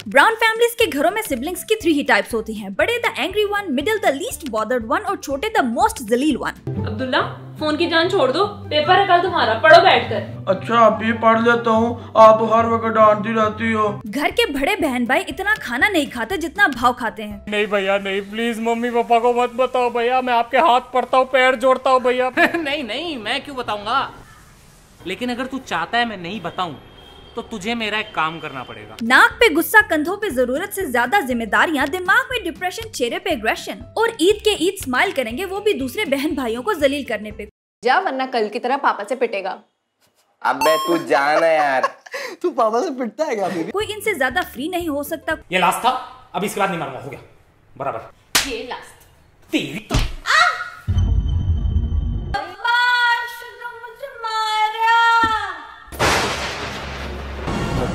Brown families के घरों में सिबलिंग्स की 3 ही टाइप्स होती हैं। बड़े the angry one, middle the least bothered one और छोटे द मोस्ट जलील वन। अब्दुल्ला, फोन की जान छोड़ दो, पेपर है कल तुम्हारा, पढ़ो बैठकर। अच्छा आप ये पढ़ लेता हूँ, आप हर वक्त डांटती रहती हो। घर के बड़े बहन भाई इतना खाना नहीं खाते जितना भाव खाते हैं। नहीं भैया नहीं, प्लीज मम्मी पापा को मत बताओ भैया, मैं आपके हाथ पड़ता हूँ, पैर जोड़ता हूँ भैया। नहीं नहीं, मैं क्यों बताऊंगा, लेकिन अगर तू चाहता है मैं नहीं बताऊं तो तुझे मेरा एक काम करना पड़ेगा। नाक पे गुस्सा, कंधों पे जरूरत से ज्यादा जिम्मेदारियां, दिमाग में डिप्रेशन, चेहरे पे एग्रेशन और ईद के ईद स्माइल करेंगे, वो भी दूसरे बहन भाइयों को जलील करने पे। जा वरना कल की तरह पापा से पिटेगा। अबे तू जाना यार। तू पापा से पिटता है क्या? कोई इनसे ज्यादा फ्री नहीं हो सकता। ये लास्ट था, अब इसके बाद नहीं मारूंगा, हो गया बराबर। ये लास्ट तेरी तो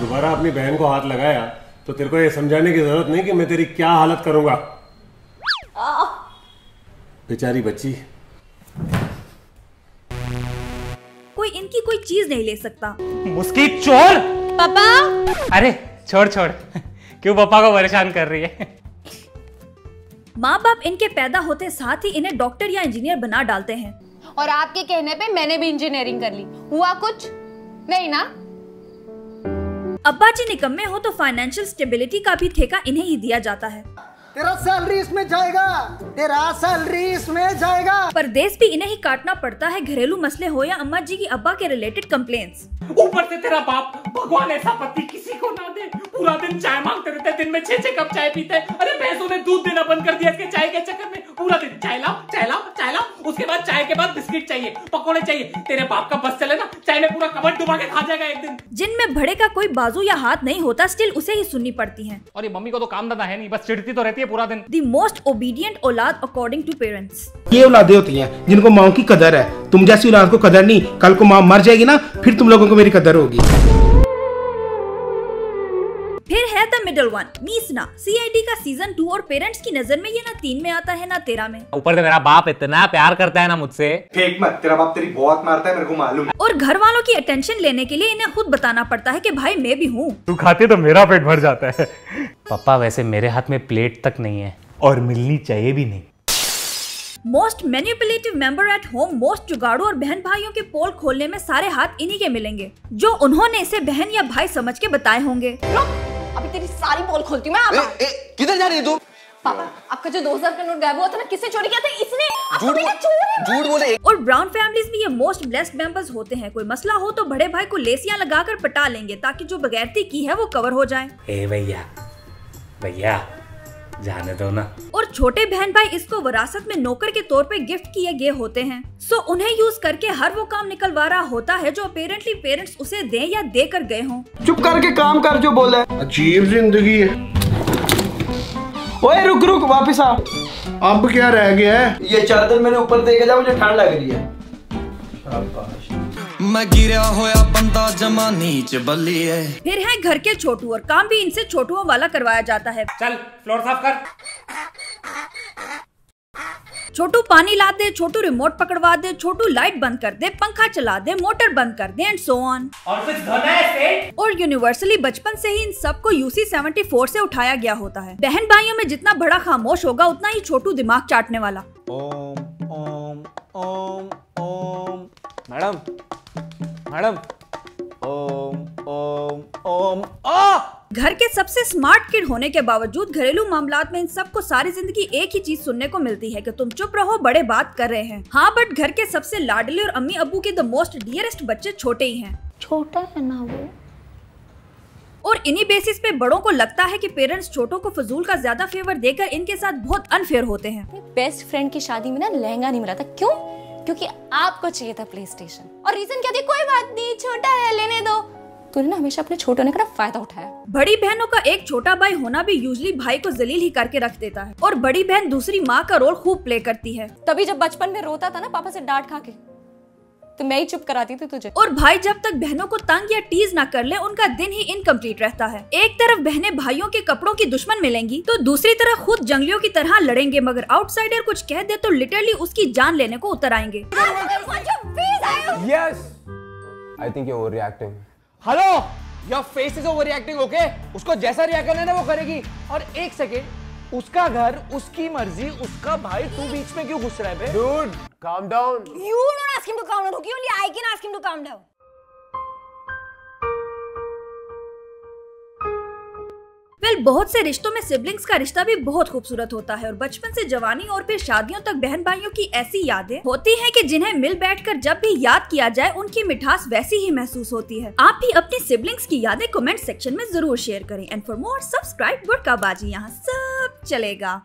दोबारा अपनी बहन को हाथ लगाया तो तेरे को ये समझाने की जरूरत नहीं कि मैं तेरी क्या हालत करूंगा। बेचारी बच्ची। कोई इनकी कोई चीज नहीं ले सकता। मुस्की चोर। पापा अरे छोड़ छोड़, क्यों पापा को परेशान कर रही है? माँ बाप इनके पैदा होते साथ ही इन्हें डॉक्टर या इंजीनियर बना डालते हैं। और आपके कहने पे मैंने भी इंजीनियरिंग कर ली, हुआ कुछ नहीं ना? अब्बा जी निकम्मे हो तो फाइनेंशियल स्टेबिलिटी का भी ठेका इन्हें ही दिया जाता है। तेरा सैलरी इसमें जाएगा, तेरा सैलरी इसमें जाएगा। परदेश भी इन्हें ही काटना पड़ता है, घरेलू मसले हो या अम्मा जी की अब्बा के रिलेटेड कंप्लेंट्स। ऊपर से तेरा बाप, भगवान ऐसा पति किसी को ना दे, पूरा दिन चाय मांगते रहते, दिन में 6 कप चाय पीते हैं। अरे भैंसों ने दूध देना बंद कर दिया इसके चाय के चक्कर में, पूरा दिन चाय लाओ चाय लाओ चाय लाओ, उसके बाद चाय के बाद बिस्किट चाहिए, पकौड़े चाहिए। तेरे बाप का बस चले ना, चाय में पूरा कमर डुबा के खा जाएगा एक दिन। जिनमें बड़े का कोई बाजू या हाथ नहीं होता, स्टिल उसे ही सुननी पड़ती है। और ये मम्मी को तो काम धंधा है नहीं, बस चिढ़ती तो रहती है पूरा दिन। दी मोस्ट ओबीडियंट औलाद अकॉर्डिंग टू पेरेंट्स। ये औलादें होती हैं जिनको माओ की कदर है। तुम जैसी औलाद को कदर नहीं, कल को माँ मर जाएगी ना, फिर तुम लोगों को मेरी कदर होगी। फिर है द मिडिल वन, मीसना। सीआईडी का सीजन 2 और पेरेंट्स की नजर में ये ना 3 में आता है ना 13 में। ऊपर से मेरा बाप इतना प्यार करता है ना मुझसे। फेक मत, तेरा बाप तेरी बहुत मारता है, मेरे को मालूम है। और घर वालों की अटेंशन लेने के लिए इन्हें खुद बताना पड़ता है कि भाई मैं भी हूँ। तू खाती तो मेरा पेट भर जाता है। पापा वैसे मेरे हाथ में प्लेट तक नहीं है, और मिलनी चाहिए भी नहीं। Most manipulative member at home, most जुगाड़ू और बहन भाइयों के पोल खोलने में सारे हाथ इन्हीं के मिलेंगे, जो उन्होंने इसे बहन या भाई समझ के बताए होंगे। अभी तेरी सारी पोल खोलती हूँ मैं। किधर जा रही है तू? पापा आपका जो 2000 का नोट गायब हुआ था ना, किसने चोरी किया था? इसने। झूठ बोले। और ब्राउन फैमिलीज में ये मोस्ट ब्लेस्ड मेंबर्स होते हैं। कोई मसला हो तो बड़े भाई को लेसियां लगाकर पटा लेंगे ताकि जो बगैरती की है वो कवर हो जाए। ए भैया भैया जाने दो ना। और छोटे बहन भाई इसको विरासत में नौकर के तौर पे गिफ्ट किए गए होते हैं। सो उन्हें यूज करके हर वो काम निकलवा रहा होता है जो अपेरेंटली पेरेंट्स उसे दें या दे कर गए हों। चुप करके काम कर जो बोले। अजीब जिंदगी है। ओए रुक रुक, वापिस आ। अब क्या रह गया है? ये चादर मैंने ऊपर देखा जा, मुझे ठंड लग रही है। मैं गिरा होया बंदा जमा नीच बल्ली है। फिर है घर के छोटू, और काम भी इनसे छोटुओं वाला करवाया जाता है। चल फ्लोर साफ कर। छोटू पानी ला दे, छोटू रिमोट पकड़वा दे, छोटू लाइट बंद कर दे, पंखा चला दे, मोटर बंद कर दे, एंड सो ऑन। और कुछ धोना है सेठ? और यूनिवर्सली बचपन से ही इन सबको यूसी 74 से उठाया गया होता है। बहन भाइयों में जितना बड़ा खामोश होगा उतना ही छोटू दिमाग चाटने वाला। ओम ओम ओम ओम। Madam madam, Om Om Om. घर के सबसे स्मार्ट किड होने के बावजूद घरेलू मामलात में इन सबको सारी जिंदगी एक ही चीज सुनने को मिलती है कि तुम चुप रहो, बड़े बात कर रहे हैं। हाँ, बट घर के सबसे लाडले और अम्मी अब्बू के द मोस्ट डियरेस्ट बच्चे छोटे ही हैं। छोटा है ना वो। और इन्हीं बेसिस पे बड़ों को लगता है कि पेरेंट्स छोटों को फजूल का ज्यादा फेवर देकर इनके साथ बहुत अनफेयर होते हैं। बेस्ट फ्रेंड की शादी में ना लहंगा नहीं मिला था, क्यों? क्योंकि आपको चाहिए था प्ले स्टेशन। और रीजन क्या थी? कोई बात नहीं, छोटा है, लेने दो। तूने ना हमेशा अपने छोटे होने का फायदा उठाया। बड़ी बहनों का एक छोटा भाई होना भी यूजुअली भाई को जलील ही करके रख देता है, और बड़ी बहन दूसरी माँ का रोल खूब प्ले करती है। तभी जब बचपन में रोता था ना पापा से डांट खा के, तो मैं ही चुप कराती थी तुझे। और भाई जब तक बहनों को तंग या टीज ना कर ले, उनका दिन ही इनकम्प्लीट रहता है। एक तरफ बहनें भाइयों के कपड़ों की दुश्मन मिलेंगी, तो दूसरी तरफ खुद जंगलियों की तरह लड़ेंगे, मगर आउटसाइडर कुछ कह दे तो लिटरली उसकी जान लेने को उतर आएंगे। Yes, I think you're overreacting. Hello, your face is over reacting, okay? उसको जैसा रिएक्ट करना है ना वो करेगी। और एक सेकेंड, उसका घर, उसकी मर्जी, उसका भाई, तू बीच में क्यों घुस रहा है बे? Dude, calm down. You don't ask him to calm down, okay? Only I can ask him to calm down. बहुत से रिश्तों में सिबलिंग्स का रिश्ता भी बहुत खूबसूरत होता है और बचपन से जवानी और फिर शादियों तक बहन भाइयों की ऐसी यादें होती हैं कि जिन्हें मिल बैठकर जब भी याद किया जाए उनकी मिठास वैसी ही महसूस होती है। आप भी अपनी सिबलिंग्स की यादें कमेंट सेक्शन में जरूर शेयर करें। And for more subscribe good का बाजी, यहाँ सब चलेगा।